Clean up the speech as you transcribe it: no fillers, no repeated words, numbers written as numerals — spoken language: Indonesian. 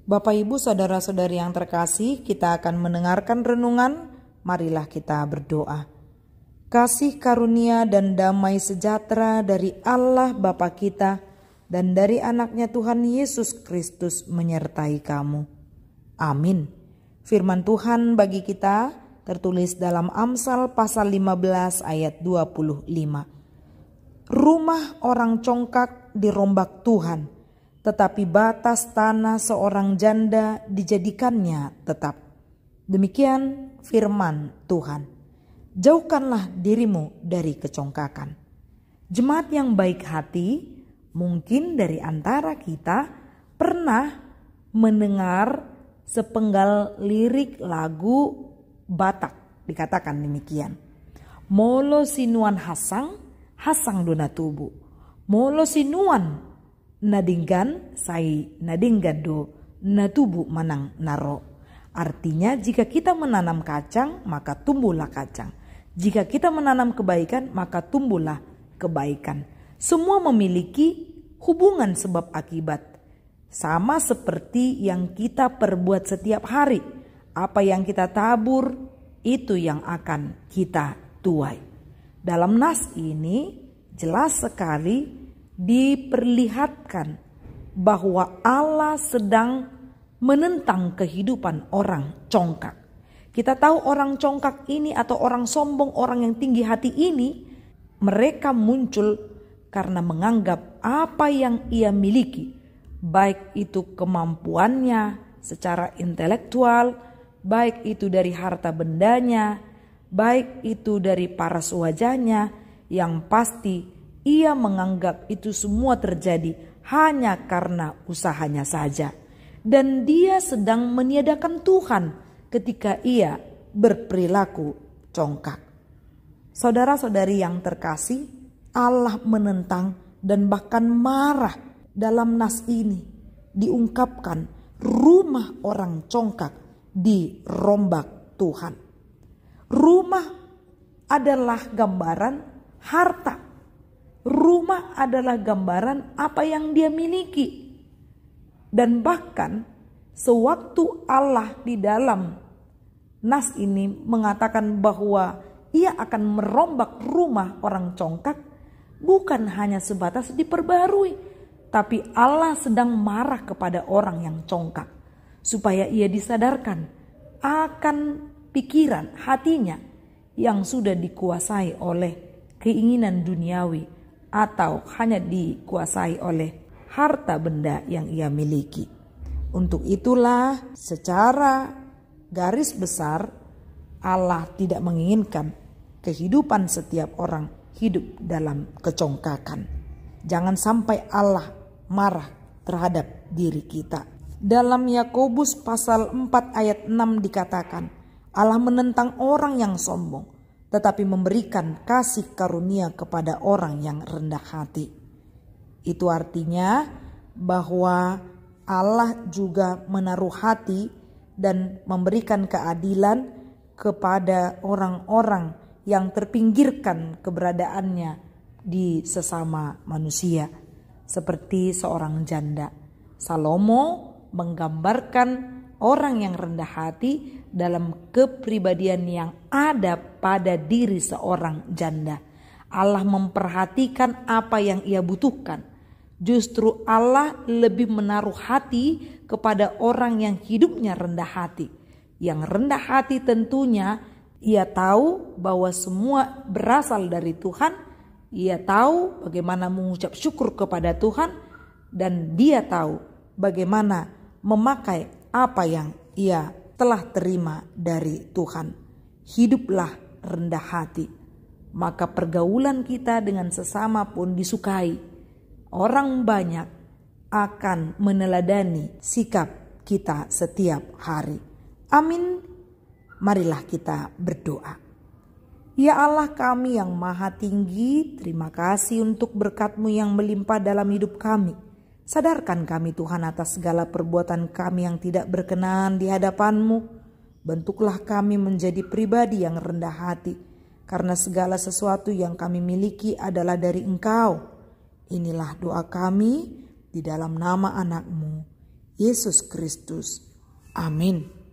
Bapak Ibu saudara-saudari yang terkasih, kita akan mendengarkan renungan. Marilah kita berdoa. Kasih karunia dan damai sejahtera dari Allah Bapa kita dan dari anaknya Tuhan Yesus Kristus menyertai kamu. Amin. Firman Tuhan bagi kita tertulis dalam Amsal pasal 15 ayat 25. Rumah orang congkak dirombak Tuhan, tetapi batas tanah seorang janda dijadikannya tetap. Demikian firman Tuhan. Jauhkanlah dirimu dari kecongkakan. Jemaat yang baik hati, mungkin dari antara kita pernah mendengar sepenggal lirik lagu Batak, dikatakan demikian. Molo sinuan hasang dona tubuh. Molo sinuan nadinggan sai nadinggan do natubu manang naro. Artinya jika kita menanam kacang maka tumbuhlah kacang. Jika kita menanam kebaikan maka tumbuhlah kebaikan. Semua memiliki hubungan sebab akibat. Sama seperti yang kita perbuat setiap hari. Apa yang kita tabur itu yang akan kita tuai. Dalam nas ini jelas sekali diperlihatkan bahwa Allah sedang menentang kehidupan orang congkak. Kita tahu orang congkak ini atau orang sombong, orang yang tinggi hati ini, mereka muncul karena menganggap apa yang ia miliki, baik itu kemampuannya secara intelektual, baik itu dari harta bendanya, baik itu dari paras wajahnya, yang pasti ia menganggap itu semua terjadi hanya karena usahanya saja. Dan dia sedang meniadakan Tuhan ketika ia berperilaku congkak. Saudara-saudari yang terkasih, Allah menentang dan bahkan marah. Dalam nas ini diungkapkan rumah orang congkak dirombak Tuhan. Rumah adalah gambaran harta. Rumah adalah gambaran apa yang dia miliki. Dan bahkan sewaktu Allah di dalam nas ini mengatakan bahwa ia akan merombak rumah orang congkak, bukan hanya sebatas diperbarui, tapi Allah sedang marah kepada orang yang congkak supaya ia disadarkan akan pikiran hatinya yang sudah dikuasai oleh keinginan duniawi atau hanya dikuasai oleh harta benda yang ia miliki. Untuk itulah secara garis besar Allah tidak menginginkan kehidupan setiap orang hidup dalam kecongkakan. Jangan sampai Allah marah terhadap diri kita. Dalam Yakobus pasal 4 ayat 6 dikatakan, Allah menentang orang yang sombong, tetapi memberikan kasih karunia kepada orang yang rendah hati. Itu artinya bahwa Allah juga menaruh hati dan memberikan keadilan kepada orang-orang yang terpinggirkan keberadaannya di sesama manusia. Seperti seorang janda. Salomo menggambarkan orang yang rendah hati dalam kepribadian yang ada pada diri seorang janda. Allah memperhatikan apa yang ia butuhkan. Justru Allah lebih menaruh hati kepada orang yang hidupnya rendah hati. Yang rendah hati tentunya ia tahu bahwa semua berasal dari Tuhan. Ia tahu bagaimana mengucap syukur kepada Tuhan. Dan dia tahu bagaimana memakai apa yang ia telah terima dari Tuhan. Hiduplah rendah hati, maka pergaulan kita dengan sesama pun disukai. Orang banyak akan meneladani sikap kita setiap hari. Amin. Marilah kita berdoa. Ya Allah kami yang maha tinggi, terima kasih untuk berkat-Mu yang melimpah dalam hidup kami. Sadarkan kami Tuhan atas segala perbuatan kami yang tidak berkenan di hadapan-Mu. Bentuklah kami menjadi pribadi yang rendah hati, karena segala sesuatu yang kami miliki adalah dari Engkau. Inilah doa kami di dalam nama anak-Mu, Yesus Kristus. Amin.